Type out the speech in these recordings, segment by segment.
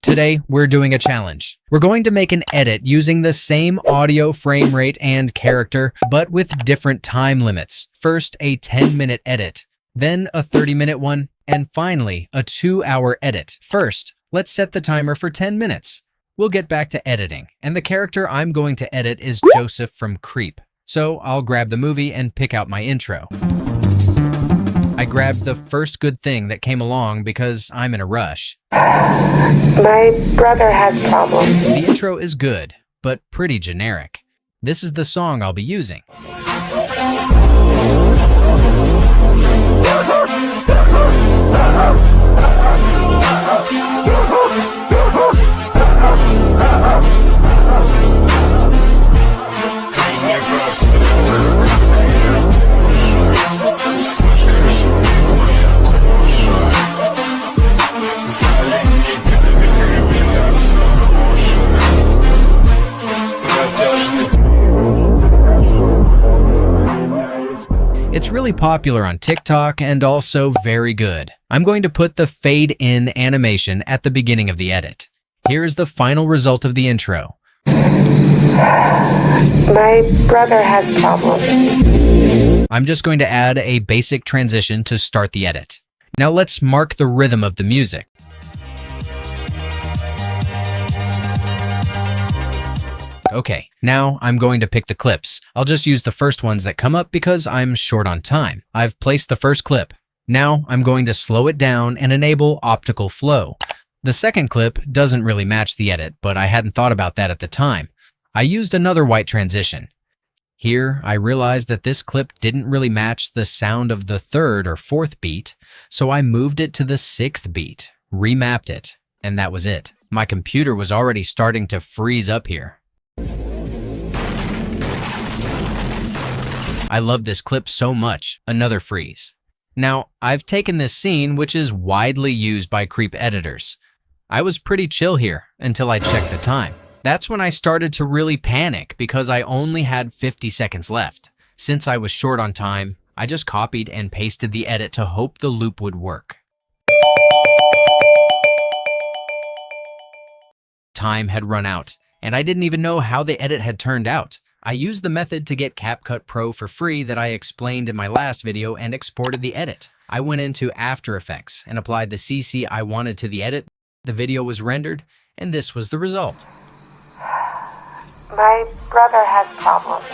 Today, we're doing a challenge. We're going to make an edit using the same audio frame rate and character, but with different time limits. First, a 10-minute edit, then a 30-minute one, and finally, a 2-hour edit. First, let's set the timer for 10 minutes. We'll get back to editing, and the character I'm going to edit is Joseph from Creep. So I'll grab the movie and pick out my intro. I grabbed the first good thing that came along because I'm in a rush. My brother has problems. The intro is good, but pretty generic. This is the song I'll be using. It's really popular on TikTok and also very good. I'm going to put the fade in animation at the beginning of the edit. Here is the final result of the intro. My brother has problems. I'm just going to add a basic transition to start the edit. Now let's mark the rhythm of the music. Okay, now I'm going to pick the clips. I'll just use the first ones that come up because I'm short on time. I've placed the first clip. Now I'm going to slow it down and enable optical flow. The second clip doesn't really match the edit, but I hadn't thought about that at the time. I used another white transition. Here, I realized that this clip didn't really match the sound of the third or fourth beat, so I moved it to the sixth beat, remapped it, and that was it. My computer was already starting to freeze up here. I love this clip so much. Another freeze. Now, I've taken this scene, which is widely used by creep editors. I was pretty chill here until I checked the time. That's when I started to really panic because I only had 50 seconds left. Since I was short on time, I just copied and pasted the edit to hope the loop would work. Time had run out, and I didn't even know how the edit had turned out. I used the method to get CapCut Pro for free that I explained in my last video and exported the edit. I went into After Effects and applied the CC I wanted to the edit. The video was rendered, and this was the result. My brother has problems.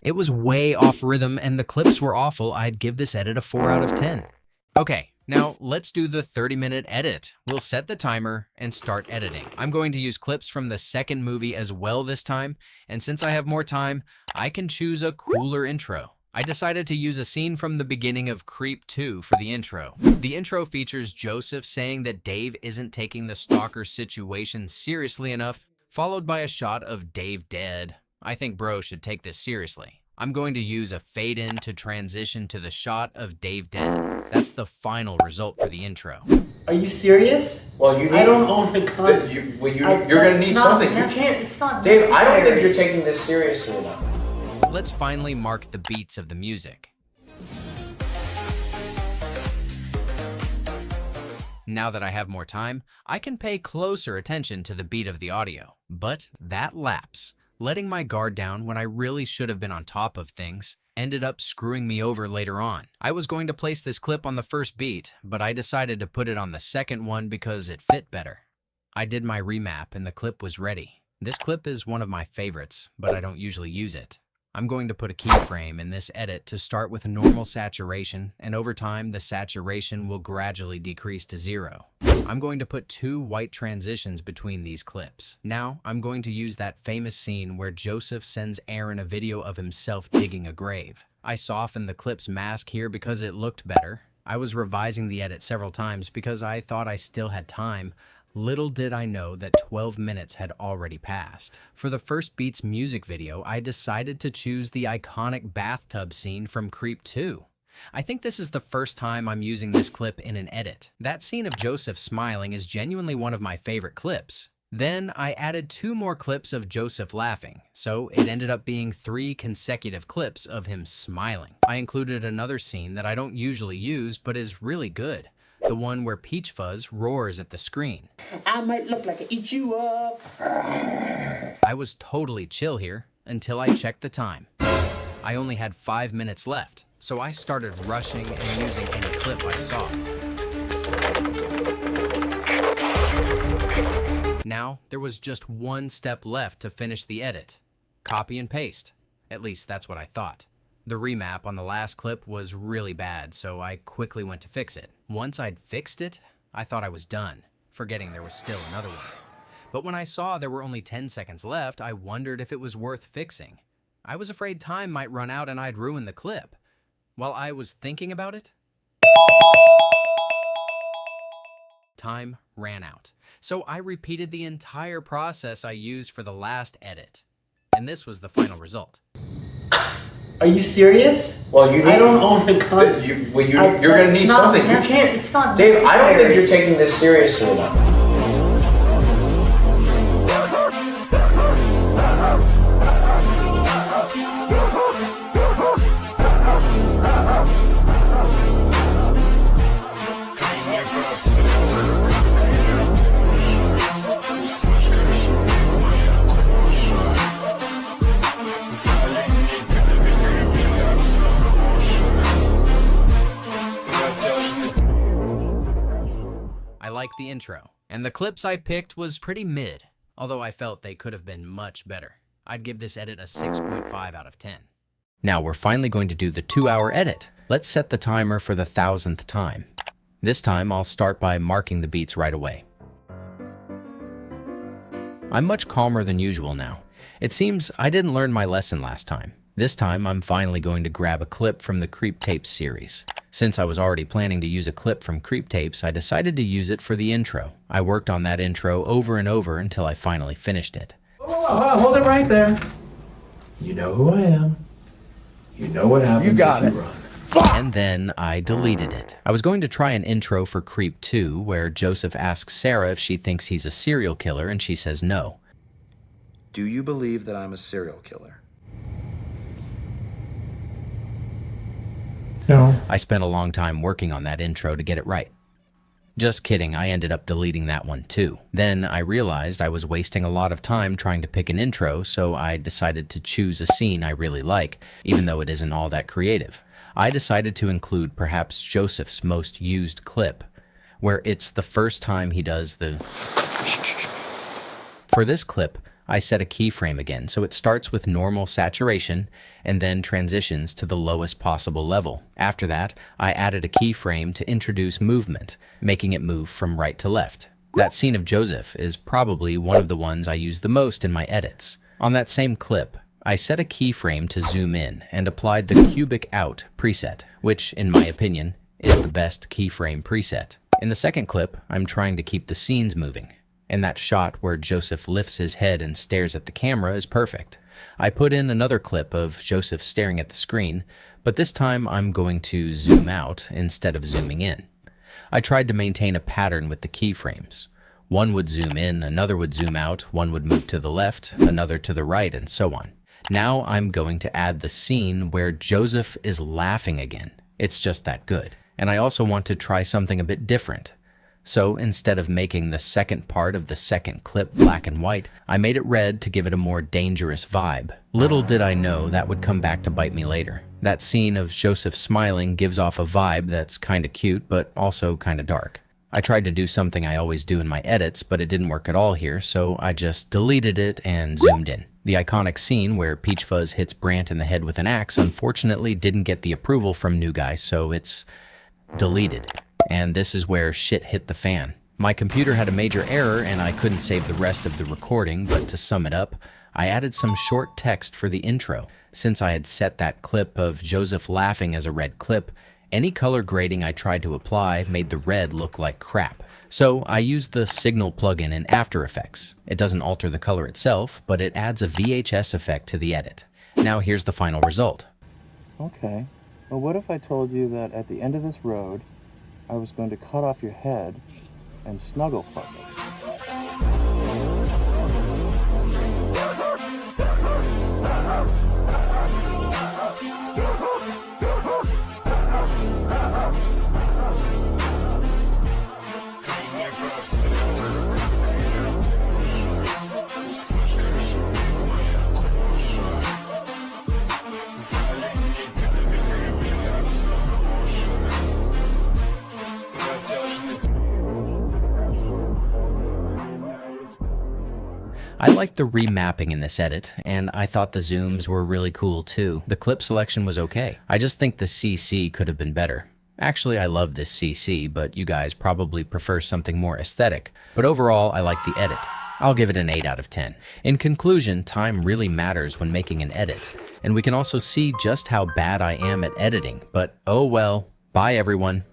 It was way off rhythm and the clips were awful. I'd give this edit a 4 out of 10. Okay, now let's do the 30-minute edit. We'll set the timer and start editing. I'm going to use clips from the second movie as well this time, and since I have more time, I can choose a cooler intro. I decided to use a scene from the beginning of Creep 2 for the intro. The intro features Joseph saying that Dave isn't taking the stalker situation seriously enough, followed by a shot of Dave dead. I think bro should take this seriously. I'm going to use a fade in to transition to the shot of Dave dead. That's the final result for the intro. Are you serious? Well, you need. I don't own a gun. You're gonna need something. You can't. It's not Dave, necessary. I don't think you're taking this seriously enough. Let's finally mark the beats of the music. Now that I have more time, I can pay closer attention to the beat of the audio. But that lapse, letting my guard down when I really should have been on top of things, ended up screwing me over later on. I was going to place this clip on the first beat, but I decided to put it on the second one because it fit better. I did my remap and the clip was ready. This clip is one of my favorites, but I don't usually use it. I'm going to put a keyframe in this edit to start with a normal saturation, and over time the saturation will gradually decrease to 0. I'm going to put 2 white transitions between these clips. Now, I'm going to use that famous scene where Joseph sends Aaron a video of himself digging a grave. I softened the clip's mask here because it looked better. I was revising the edit several times because I thought I still had time. Little did I know that 12 minutes had already passed. For the First Beats music video, I decided to choose the iconic bathtub scene from Creep 2. I think this is the first time I'm using this clip in an edit. That scene of Joseph smiling is genuinely one of my favorite clips. Then I added 2 more clips of Joseph laughing, so it ended up being 3 consecutive clips of him smiling. I included another scene that I don't usually use but is really good. The one where Peach Fuzz roars at the screen. I might look like I eat you up. I was totally chill here until I checked the time. I only had 5 minutes left, so I started rushing and using any clip I saw. Now, there was just 1 step left to finish the edit. Copy and paste. At least that's what I thought. The remap on the last clip was really bad, so I quickly went to fix it. Once I'd fixed it, I thought I was done, forgetting there was still another one. But when I saw there were only 10 seconds left, I wondered if it was worth fixing. I was afraid time might run out and I'd ruin the clip. While I was thinking about it, time ran out. So I repeated the entire process I used for the last edit. And this was the final result. Are you serious? Well, you need. I don't own a gun. You're gonna need something. You can't. It's not Dave, I don't think necessary. you're taking this seriously enough. I liked the intro, and the clips I picked was pretty mid, although I felt they could have been much better. I'd give this edit a 6.5 out of 10. Now we're finally going to do the 2-hour edit. Let's set the timer for the 1000th time. This time I'll start by marking the beats right away. I'm much calmer than usual now. It seems I didn't learn my lesson last time. This time I'm finally going to grab a clip from the Creep Tapes series. Since I was already planning to use a clip from Creep Tapes, I decided to use it for the intro. I worked on that intro over and over until I finally finished it. Oh, hold it right there. You know who I am. You know what happens if you run. And then I deleted it. I was going to try an intro for Creep 2 where Joseph asks Sarah if she thinks he's a serial killer and she says no. Do you believe that I'm a serial killer? No. I spent a long time working on that intro to get it right. Just kidding, I ended up deleting that one too. Then I realized I was wasting a lot of time trying to pick an intro, so I decided to choose a scene I really like, even though it isn't all that creative. I decided to include perhaps Joseph's most used clip, where it's the first time he does the... For this clip, I set a keyframe again, so it starts with normal saturation and then transitions to the lowest possible level. After that, I added a keyframe to introduce movement, making it move from right to left. That scene of Joseph is probably one of the ones I use the most in my edits. On that same clip, I set a keyframe to zoom in and applied the cubic out preset, which, in my opinion, is the best keyframe preset. In the second clip, I'm trying to keep the scenes moving. And that shot where Joseph lifts his head and stares at the camera is perfect. I put in another clip of Joseph staring at the screen, but this time I'm going to zoom out instead of zooming in. I tried to maintain a pattern with the keyframes. One would zoom in, another would zoom out, one would move to the left, another to the right, and so on. Now I'm going to add the scene where Joseph is laughing again. It's just that good. And I also want to try something a bit different. So instead of making the second part of the second clip black and white, I made it red to give it a more dangerous vibe. Little did I know that would come back to bite me later. That scene of Joseph smiling gives off a vibe that's kinda cute, but also kinda dark. I tried to do something I always do in my edits, but it didn't work at all here, so I just deleted it and zoomed in. The iconic scene where Peach Fuzz hits Brant in the head with an axe unfortunately didn't get the approval from New Guy, so it's deleted. And this is where shit hit the fan. My computer had a major error and I couldn't save the rest of the recording, but to sum it up, I added some short text for the intro. Since I had set that clip of Joseph laughing as a red clip, any color grading I tried to apply made the red look like crap. So I used the Signal plugin in After Effects. It doesn't alter the color itself, but it adds a VHS effect to the edit. Now here's the final result. Okay. Well, what if I told you that at the end of this road, I was going to cut off your head and snuggle from it? I liked the remapping in this edit, and I thought the zooms were really cool too. The clip selection was okay. I just think the CC could have been better. Actually, I love this CC, but you guys probably prefer something more aesthetic. But overall, I like the edit. I'll give it an 8 out of 10. In conclusion, time really matters when making an edit, and we can also see just how bad I am at editing, but oh well. Bye everyone.